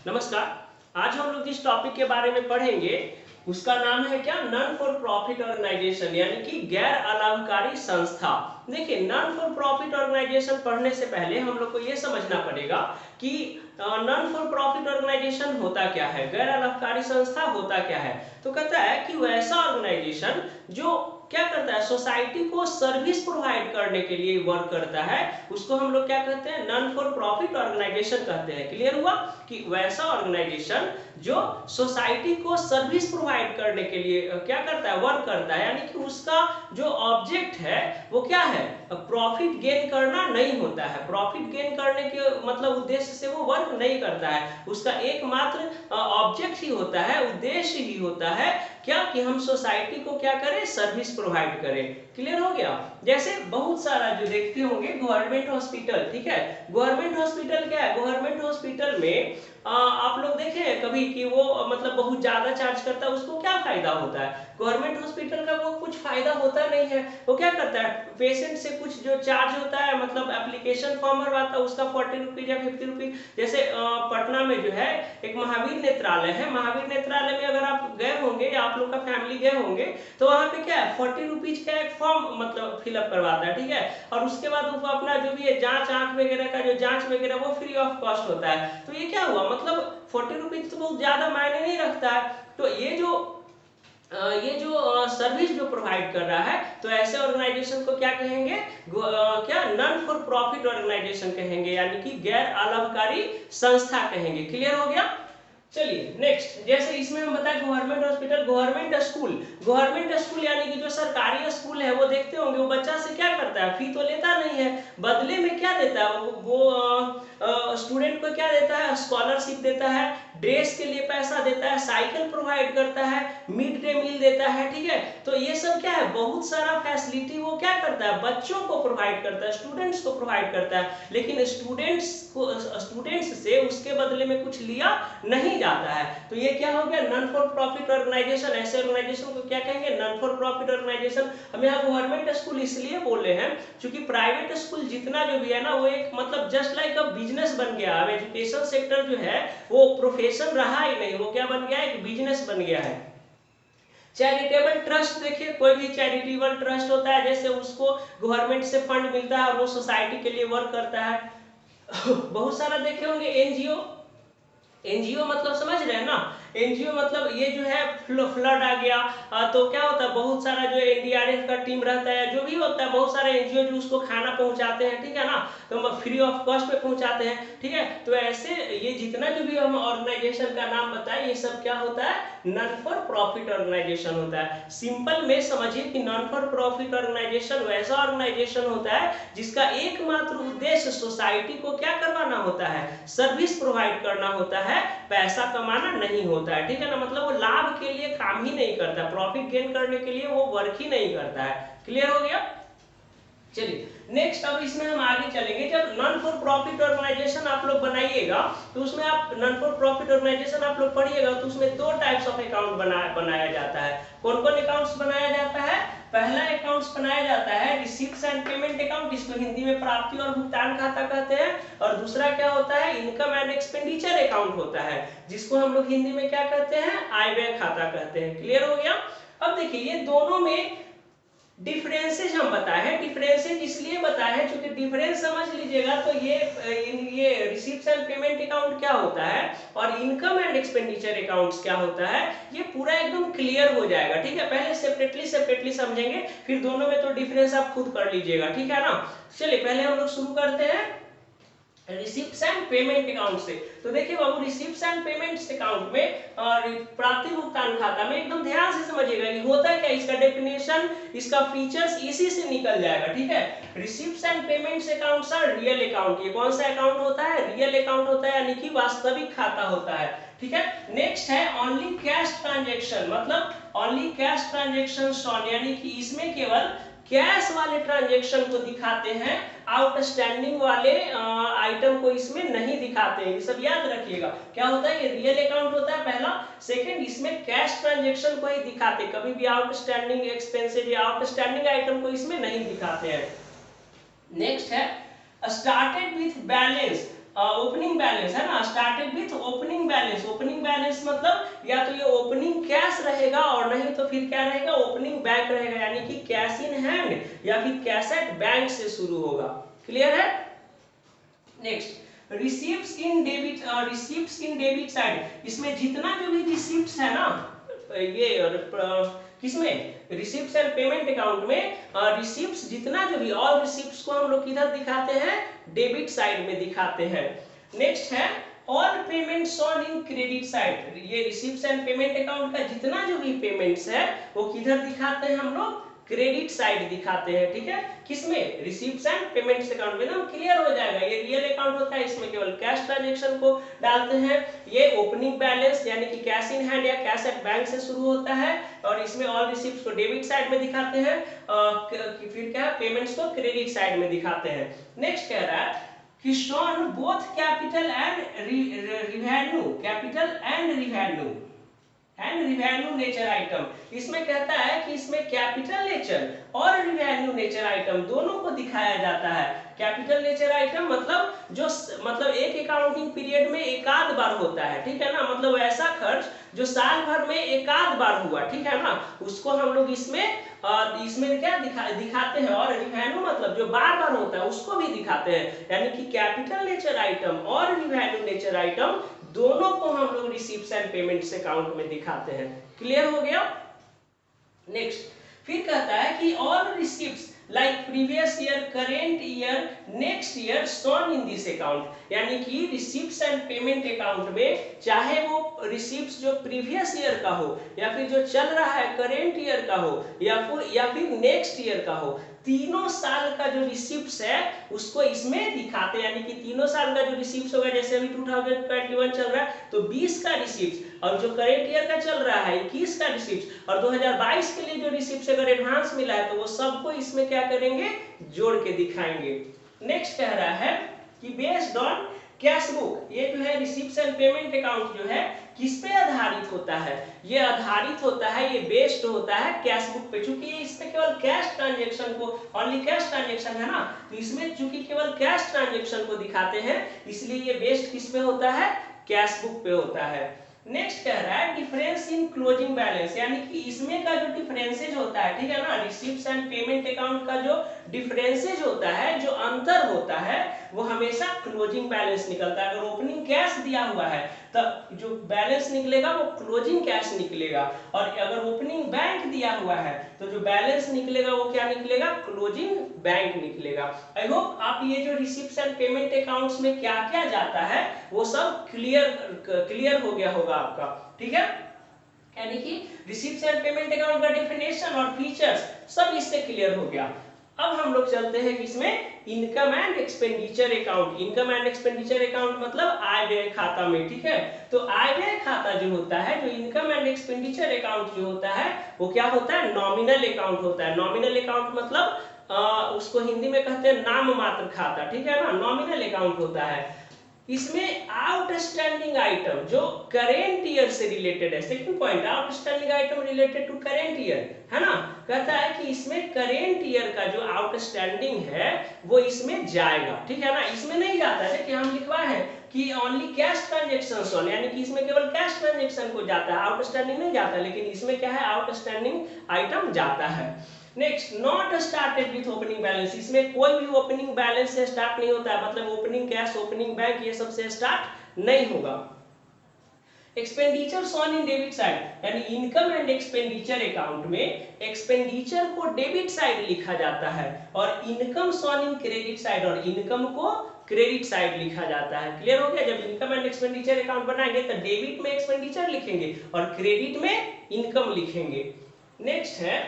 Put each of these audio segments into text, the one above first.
नमस्कार। आज हम लोग जिस टॉपिक के बारे में पढ़ेंगे उसका नाम है क्या, नॉन फॉर प्रॉफिट ऑर्गेनाइजेशन, यानी कि गैर अलाभकारी संस्था। देखिए, नॉन फॉर प्रॉफिट ऑर्गेनाइजेशन पढ़ने से पहले हम लोग को ये समझना पड़ेगा कि नॉन फॉर प्रॉफिट ऑर्गेनाइजेशन होता क्या है, गैर अलाभकारी संस्था होता क्या है। तो कहता है कि वैसा ऑर्गेनाइजेशन जो क्या करता है, सोसाइटी को सर्विस प्रोवाइड करने के लिए वर्क करता है, उसको हम लोग क्या कहते हैं, नॉन फॉर प्रॉफिट ऑर्गेनाइजेशन कहते हैं। क्लियर हुआ कि वैसा ऑर्गेनाइजेशन जो सोसाइटी को सर्विस प्रोवाइड करने के लिए क्या करता है, वर्क करता है, यानी कि उसका जो ऑब्जेक्ट है वो क्या है, प्रॉफिट गेन करना नहीं होता है। प्रॉफिट गेन करने के मतलब उद्देश्य से वो वर्क नहीं करता है, उसका एकमात्र ऑब्जेक्ट ही होता है, उद्देश्य ही होता है क्या, कि हम सोसाइटी को क्या करें, सर्विस प्रोवाइड करें। क्लियर हो गया। जैसे बहुत सारा जो देखते होंगे गवर्नमेंट हॉस्पिटल, ठीक है, गवर्नमेंट हॉस्पिटल क्या है, गवर्नमेंट हॉस्पिटल में आप लोग देखें कभी कि वो मतलब बहुत ज्यादा चार्ज करता है, उसको क्या फायदा होता है, गवर्नमेंट हॉस्पिटल का वो कुछ फायदा होता नहीं है। वो क्या करता है, पेशेंट से कुछ जो चार्ज होता है, मतलब एप्लीकेशन फॉर्म भरवाता है उसका 40 रुपीज या 50 रुपीज। जैसे पटना में जो है एक महावीर नेत्रालय है, महावीर नेत्रालय में अगर आप गए होंगे या आप लोग का फैमिली गए होंगे तो वहां पे क्या है, 40 रुपीज का एक फॉर्म मतलब फिलअप करवाता है, ठीक है, और उसके बाद वो अपना जो भी है जांच, आंख वगैरह का जो जांच वगैरह वो फ्री ऑफ कॉस्ट होता है। तो ये क्या हुआ, मतलब 40 रुपीज तो बहुत ज्यादा मायने नहीं रखता है। तो ये जो सर्विस जो प्रोवाइड कर रहा है, तो ऐसे ऑर्गेनाइजेशन को क्या कहेंगे, क्या नॉन फॉर प्रॉफिट ऑर्गेनाइजेशन कहेंगे, यानी कि गैर अलाभकारी संस्था कहेंगे। क्लियर हो गया। चलिए नेक्स्ट, जैसे इसमें हम बताएं गवर्नमेंट हॉस्पिटल, गवर्नमेंट स्कूल यानी कि जो सरकारी स्कूल है, वो देखते होंगे वो बच्चा से क्या करता है, फी तो लेता नहीं है, बदले में क्या देता है वो स्टूडेंट को क्या देता है, स्कॉलरशिप देता है, ड्रेस के लिए पैसा देता है, साइकिल प्रोवाइड करता है, मिड डे मील देता है, ठीक है। तो ये सब क्या है, बहुत सारा फैसिलिटी वो क्या करता है, बच्चों को प्रोवाइड करता है, स्टूडेंट्स को प्रोवाइड करता है, लेकिन स्टूडेंट्स से उसके बदले में कुछ लिया नहीं जाता है। तो ये क्या हो गया, नॉन फॉर प्रॉफिट ऑर्गेनाइजेशन। ऐसे ऑर्गेनाइजेशन को क्या कहेंगे, नॉन फॉर प्रॉफिट ऑर्गेनाइजेशन। हम यहाँ गवर्नमेंट स्कूल इसलिए बोल रहे हैं क्योंकि प्राइवेट स्कूल जितना जो भी है ना, वो एक मतलब जस्ट लाइक अ बिजनेस बन गया। अब एजुकेशन सेक्टर जो है वो प्रोफेशन रहा ही नहीं, वो क्या बन गया है, एक बिजनेस बन गया है। चैरिटेबल ट्रस्ट देखिए, कोई भी चैरिटेबल ट्रस्ट होता है, जैसे उसको गवर्नमेंट से फंड मिलता है और वो सोसाइटी के लिए वर्क करता है। बहुत सारा देखे होंगे एनजीओ, एनजीओ मतलब समझ रहे हैं ना, एनजीओ मतलब ये जो है फ्लड आ गया तो क्या होता है, बहुत सारा जो एनडीआरएफ का टीम रहता है, जो भी होता है, बहुत सारे एनजीओ जो उसको खाना पहुंचाते हैं, ठीक है ना, तो फ्री ऑफ कॉस्ट पे पहुंचाते हैं, ठीक है। तो ऐसे ये जितना जो भी हम ऑर्गेनाइजेशन का नाम बताए, ये सब क्या होता है, नॉन फॉर प्रॉफिट ऑर्गेनाइजेशन होता है। सिंपल में समझिए कि नॉन फॉर प्रॉफिट ऑर्गेनाइजेशन वैसा ऑर्गेनाइजेशन होता है जिसका एकमात्र उद्देश्य सोसाइटी को क्या करवाना होता है, सर्विस प्रोवाइड करना होता है, पैसा कमाना नहीं होता है, ठीक है ना। मतलब वो लाभ के लिए काम ही नहीं करता, प्रॉफिट गेन करने के लिए वो वर्क ही नहीं करता है। क्लियर हो गया। चलिए नेक्स्ट, अब इसमें हम आगे चलेंगे। जब नॉन फॉर प्रॉफिट ऑर्गेनाइजेशन आप लोग बनाइएगा तो उसमें आप नॉन फॉर प्रॉफिट ऑर्गेनाइजेशन आप लोग पढ़िएगा तो उसमें दो टाइप्स ऑफ अकाउंट बनाया जाता है। कौन कौन अकाउंट्स बनाया जाता है, पहला अकाउंट्स बनाया जाता है रिसीट्स एंड पेमेंट अकाउंट, इसको हिंदी में प्राप्ति और भुगतान खाता कहते हैं, और दूसरा क्या होता है, इनकम एंड एक्सपेंडिचर अकाउंट होता है, जिसको हम लोग हिंदी में क्या कहते हैं, आय व्यय खाता कहते हैं। क्लियर हो गया। अब देखिए ये दोनों में डिफरेंसेस हम बताए हैं, डिफरेंसेस इसलिए बताए हैं क्योंकि डिफरेंस समझ लीजिएगा तो ये रिसीट्स एंड पेमेंट अकाउंट क्या होता है और इनकम एंड एक्सपेंडिचर अकाउंट्स क्या होता है, ये पूरा एकदम क्लियर हो जाएगा, ठीक है। पहले सेपरेटली समझेंगे, फिर दोनों में तो डिफरेंस आप खुद कर लीजिएगा, ठीक है ना। चलिए पहले हम लोग शुरू करते हैं रिसिप्ट्स एंड पेमेंट अकाउंट से। तो देखिए बाबू, रिसिप्ट्स एंड पेमेंट्स अकाउंट में और प्राप्ति भुगतान खाता में एकदम ध्यान से समझिएगा कि होता क्या, इसका डेफिनेशन, इसका फीचर्स इसी से निकल जाएगा, ठीक है। Receipts and payments accounts are real account. ये कौन सा अकाउंट होता है, रियल अकाउंट होता है, यानी कि वास्तविक खाता होता है, ठीक है। नेक्स्ट है ओनली कैश ट्रांजैक्शन, मतलब ओनली कैश ट्रांजैक्शन ऑन, यानी कि इसमें केवल कैश वाले ट्रांजैक्शन को दिखाते हैं, आउटस्टैंडिंग वाले आइटम को इसमें नहीं दिखाते हैं। ये सब याद रखिएगा। क्या होता है, ये रियल अकाउंट होता है पहला। सेकंड, इसमें कैश ट्रांजैक्शन को ही दिखाते, कभी भी आउटस्टैंडिंग एक्सपेंसेस या आउटस्टैंडिंग आइटम को इसमें नहीं दिखाते हैं। नेक्स्ट है started with balance, opening balance है ना, started with opening opening balance मतलब या तो ये ओपनिंग कैश रहेगा और नहीं तो फिर क्या रहेगा, ओपनिंग बैंक रहेगा, यानी कि कैश इन हैंड या फिर कैश एट बैंक से शुरू होगा। क्लियर है। Next receipts in debit side, इसमें जितना जो भी रिसीप्ट्स है ना, ये किसमें, रिसीप्ट्स एंड पेमेंट अकाउंट में रिसीप्ट्स जितना जो भी, ऑल रिसीप्ट्स को हम लोग किधर दिखाते हैं, डेबिट साइड में दिखाते हैं। नेक्स्ट है all payments on in credit side, ये रिसीप्ट्स एंड पेमेंट अकाउंट का जितना जो भी पेमेंट्स है वो किधर दिखाते हैं हम लोग, क्रेडिट साइड दिखाते हैं। ठीक है, किसमें, रिसीप्ट्स एंड पेमेंट्स अकाउंट में। ना क्लियर हो जाएगा, ये रियल अकाउंट होता है, इसमें केवल कैश ट्रांजैक्शन को डालते हैं। ये ओपनिंग बैलेंस यानी कि कैश इन हैंड या कैश एट बैंक से शुरू होता है और इसमें ऑल रिसीप्ट्स को डेबिट साइड में दिखाते हैं, फिर क्या है, पेमेंट्स को क्रेडिट साइड में दिखाते हैं। नेक्स्ट कह रहा है कि shown both capital and revenue nature item, इसमें कहता है कि इसमें कैपिटल नेचर और रिवेन्यू नेचर आइटम दोनों को दिखाया जाता है। कैपिटल नेचर आइटम मतलब एक अकाउंटिंग पीरियड में एक आध बार होता है, ठीक है ना, मतलब ऐसा खर्च जो साल भर में एक आध बार हुआ, ठीक है ना, उसको हम लोग इसमें क्या दिखाते हैं। और रिवेन्यू मतलब जो बार बार होता है उसको भी दिखाते हैं, यानी कि कैपिटल नेचर आइटम और रिवेन्यू नेचर आइटम दोनों को हम लोग रिसीप्ट्स एंड पेमेंट्स अकाउंट में दिखाते हैं। क्लियर हो गया। नेक्स्ट फिर कहता है कि all receipts like previous year, current year, next year shown in this account, यानी कि रिसीप्ट्स एंड पेमेंट अकाउंट में चाहे वो रिसीप्ट्स जो प्रीवियस ईयर का हो या फिर जो चल रहा है करेंट ईयर का हो या फिर नेक्स्ट ईयर का हो, तीनों साल का जो रिसीप्ट्स है उसको इसमें दिखाते हैं। यानी कि तीनों साल का जो रिसीप्ट्स होगा, जैसे अभी 2021 चल रहा है तो 20 का रिसीप्ट्स, और जो करेंट ईयर का चल रहा है 21 का रिसीप्ट्स, और 2022 के लिए जो रिसीप्ट्स अगर एडवांस मिला है तो वो सबको इसमें क्या करेंगे, जोड़ के दिखाएंगे। नेक्स्ट कह रहा है कि बेस्ड ऑन कैश बुक, ये जो है रिसीप्ट्स एंड पेमेंट अकाउंट जो है किस पे आधारित होता है, ये आधारित होता है, ये बेस्ड होता है कैश बुक पे। चूंकि ये इसमें केवल कैश ट्रांजैक्शन को, ओनली कैश ट्रांजैक्शन है ना, तो इसमें चूंकि केवल कैश ट्रांजैक्शन को दिखाते हैं इसलिए ये बेस्ड किस पे होता है, कैश बुक पे होता है। नेक्स्ट कह रहा है डिफरेंस इन क्लोजिंग बैलेंस, यानी कि इसमें का जो डिफरेंसेज होता है, ठीक है ना, रिसीप्ट्स एंड पेमेंट अकाउंट का जो डिफरेंसेज होता है, जो अंतर होता है, वो हमेशा क्लोजिंग बैलेंस निकलता है। अगर ओपनिंग कैश दिया हुआ है तब जो बैलेंस निकलेगा वो क्लोजिंग कैश निकलेगा, और अगर ओपनिंग बैंक दिया हुआ है तो जो बैलेंस निकलेगा वो क्या निकलेगा, क्लोजिंग बैंक निकलेगा। आई होप आप ये जो रिसीप्ट्स एंड पेमेंट अकाउंट्स में क्या क्या जाता है वो सब क्लियर हो गया होगा आपका, ठीक है। यानी कि रिसीप्ट्स एंड पेमेंट अकाउंट का डेफिनेशन और फीचर्स सब इससे क्लियर हो गया। अब हम लोग चलते हैं इसमें income and expenditure account. Income and expenditure account मतलब आय व्यय खाता में, ठीक है। तो आय व्यय खाता जो होता है, जो इनकम एंड एक्सपेंडिचर अकाउंट जो होता है वो क्या होता है, नॉमिनल अकाउंट होता है। नॉमिनल अकाउंट मतलब उसको हिंदी में कहते हैं नाम मात्र खाता, ठीक है ना, नॉमिनल अकाउंट होता है। इसमें आउटस्टैंडिंग आइटम जो करेंट ईयर से रिलेटेड है, second point, outstanding item related to current year, है ना, कहता है कि इसमें करेंट ईयर का जो आउटस्टैंडिंग है वो इसमें जाएगा, ठीक है ना, इसमें नहीं जाता है कि हम लिखवाए हैं कि ओनली कैश ट्रांजैक्शंस ऑन, यानी कि इसमें केवल कैश ट्रांजैक्शन को जाता है, आउटस्टैंडिंग नहीं जाता, लेकिन इसमें क्या है, आउटस्टैंडिंग आइटम जाता है। Next not started with opening balance, इसमें कोई भी ओपनिंग बैलेंस से स्टार्ट नहीं होता है, मतलब ओपनिंग कैश, ओपनिंग बैंक ये सब से स्टार्ट नहीं होगा। Expenditure on in debit side, यानी इनकम एंड एक्सपेंडिचर अकाउंट में एक्सपेंडिचर को डेबिट साइड लिखा जाता है और income on in credit side, और इनकम को क्रेडिट साइड लिखा जाता है। क्लियर हो गया। जब इनकम एंड एक्सपेंडिचर अकाउंट बनाएंगे तो डेबिट में एक्सपेंडिचर लिखेंगे और क्रेडिट में इनकम लिखेंगे। नेक्स्ट है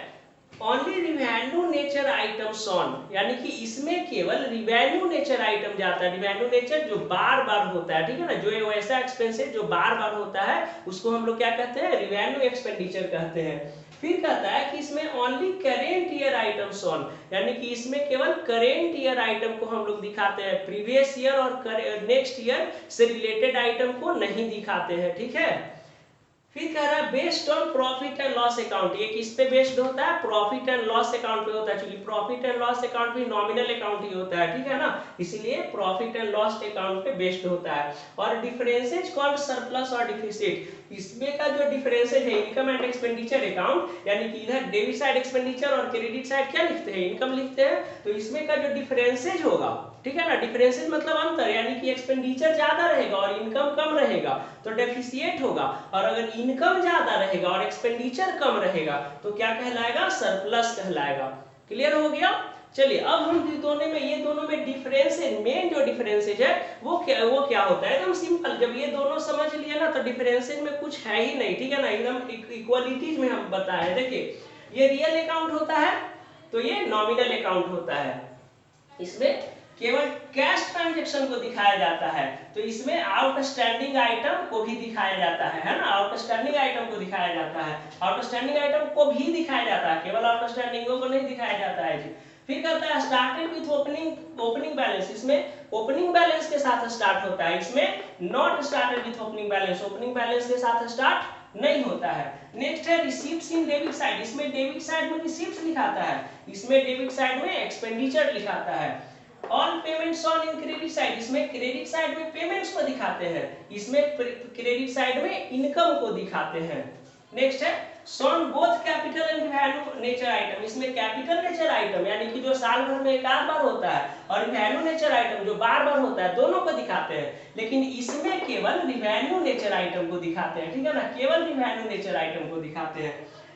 only revenue nature items on, यानी कि इसमें केवल रिवेन्यू नेचर आइटम जाता है। रिवेन्यू नेचर जो बार बार होता है, ठीक है ना, जो ऐसा एक्सपेंसेस जो बार बार होता है उसको हम लोग क्या कहते हैं, रिवेन्यू एक्सपेंडिचर कहते हैं। फिर कहता है कि इसमें only current year items on, यानी कि इसमें केवल करेंट ईयर आइटम को हम लोग दिखाते हैं, प्रीवियस ईयर और नेक्स्ट ईयर से रिलेटेड आइटम को नहीं दिखाते हैं, ठीक है। फिर कह रहा है based on profit and loss account. ये किस पे बेस्ड होता है? प्रॉफिट एंड लॉस अकाउंट पे होता है, क्योंकि प्रॉफिट एंड लॉस अकाउंट भी नॉमिनल अकाउंट ही होता है, ठीक है ना, इसीलिए प्रॉफिट एंड लॉस अकाउंट पे बेस्ड होता है। और डिफरेंसेज कॉल्ड सरप्लस और डिफिसिट, इसमें का जो डिफरेंसेज है इनकम एंड एक्सपेंडिचर अकाउंट, यानी कि इधर डेबिट साइड एक्सपेंडिचर और क्रेडिट साइड क्या लिखते हैं? इनकम लिखते हैं। तो इसमें का जो डिफरेंसेज होगा, ठीक है ना, डिफरेंसेज मतलब अंतर, यानी कि एक्सपेंडिचर ज्यादा रहेगा और इनकम कम रहेगा तो डेफिसिएट होगा, और अगर इनकम ज्यादा रहेगा और एक्सपेंडिचर कम रहेगा तो क्या कहलाएगा? सरप्लस कहलाएगा। क्लियर हो गया? चलिए अब हम ये दोनों में डिफरेंसेज, मेन जो डिफरेंसेज है वो क्या होता है? एकदम सिंपल, जब ये दोनों समझ लिए ना तो डिफरेंसेज में कुछ है ही नहीं, ठीक है ना, एकदम इक्वलिटीज में हम बताए। देखिए ये रियल अकाउंट होता है तो ये नॉमिनल अकाउंट होता है, इसमें केवल कैश ट्रांजैक्शन को दिखाया जाता है, तो इसमें आउटस्टैंडिंग आइटम को भी दिखाया जाता है ना, आउटस्टैंडिंग आइटम को दिखाया जाता है, आउटस्टैंडिंग आइटम को भी दिखाया जाता है, केवल आउटस्टैंडिंगों को नहीं दिखाया जाता है जी। फिर कहता है स्टार्टेड विथ ओपनिंग बैलेंस, इसमें ओपनिंग बैलेंस के साथ स्टार्ट होता है, इसमें not started with opening balance, opening balance के साथ स्टार्ट नहीं होता है। नेक्स्ट है रिसीप्ट्स इन डेबिट साइड, इसमें डेबिट साइड में रिसीप्ट्स लिखाता है, इसमें डेबिट साइड में एक्सपेंडिचर लिखाता है। All payments on in credit side, इसमें क्रेडिट साइड में पेमेंट्स को दिखाते हैं, इसमें क्रेडिट साइड में इनकम को दिखाते हैं। नेक्स्ट है shown both capital and value nature item, इसमें कैपिटल नेचर आइटम यानी कि जो साल भर में एक आध बार होता है और वैल्यू नेचर आइटम जो बार बार होता है, दोनों को दिखाते हैं, लेकिन इसमें केवल रिवैल्यू नेचर आइटम को दिखाते हैं, ठीक है ना, केवल रिवैल्यू नेचर आइटम को दिखाते हैं।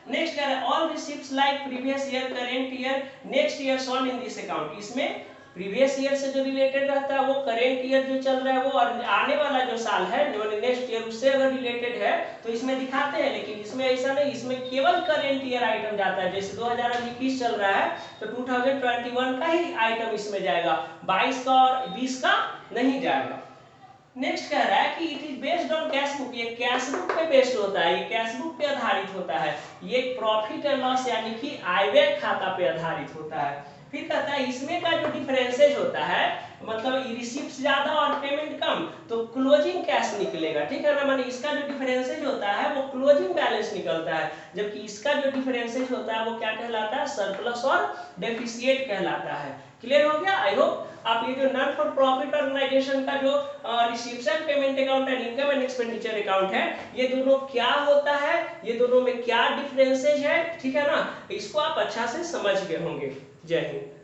नेक्स्ट है all receipts like previous year, current year, next year shown in this account, इसमें प्रीवियस ईयर से जो रिलेटेड रहता है वो करेंट ईयर जो चल रहा है वो, और आने वाला जो साल है नेक्स्ट ईयर उससे अगर रिलेटेड है तो इसमें दिखाते हैं, लेकिन इसमें ऐसा नहीं, इसमें केवल करेंट ईयर आइटम जाता है। जैसे 2021 चल रहा है तो 2021 का ही आइटम इसमें जाएगा, 22 का और 20 का नहीं जाएगा। नेक्स्ट कह रहा है कि it is based on cash book, ये कैश बुक पे बेस्ड होता है, ये कैश बुक पे आधारित होता है, ये प्रॉफिट एंड लॉस यानी कि आय व्यय खाता पे आधारित होता है। फिर कहता है इसमें का जो डिफरेंसेज होता है, मतलब रिसीप्ट ज्यादा और पेमेंट कम तो क्लोजिंग कैश निकलेगा, ठीक है ना, माने इसका जो डिफरेंसेज होता है वो क्लोजिंग बैलेंस निकलता है, जबकि इसका जो डिफरेंसेज होता है वो क्या कहलाता है? सरप्लस और डेफिसिएट कहलाता है। क्लियर हो गया? आई होप आप ये जो नॉन फॉर प्रॉफिट ऑर्गेनाइजेशन का जो receipts and payment account and income and expenditure account है, ये दोनों क्या होता है, ये दोनों में क्या डिफरेंसेज है, ठीक है ना, इसको आप अच्छा से समझ गए होंगे। जय हिंद।